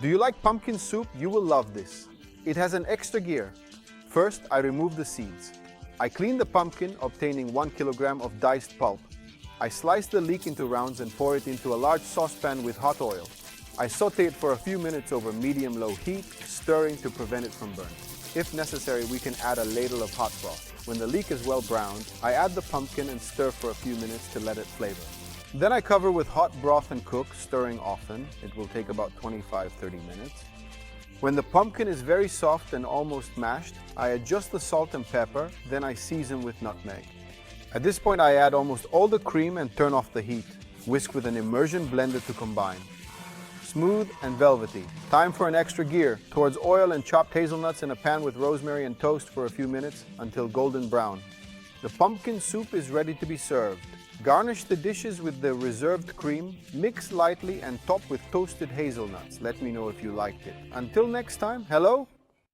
Do you like pumpkin soup? You will love this. It has an extra gear. First, I remove the seeds. I clean the pumpkin, obtaining 1 kilogram of diced pulp. I slice the leek into rounds and pour it into a large saucepan with hot oil. I sauté it for a few minutes over medium-low heat, stirring to prevent it from burning. If necessary, we can add a ladle of hot broth. When the leek is well browned, I add the pumpkin and stir for a few minutes to let it flavor. Then I cover with hot broth and cook, stirring often. It will take about 25-30 minutes. When the pumpkin is very soft and almost mashed, I adjust the salt and pepper, then I season with nutmeg. At this point, I add almost all the cream and turn off the heat. Whisk with an immersion blender to combine. Smooth and velvety. Time for an extra gear. Towards oil and chopped hazelnuts in a pan with rosemary and toast for a few minutes until golden brown. The pumpkin soup is ready to be served. Garnish the dishes with the reserved cream, mix lightly and top with toasted hazelnuts. Let me know if you liked it. Until next time, hello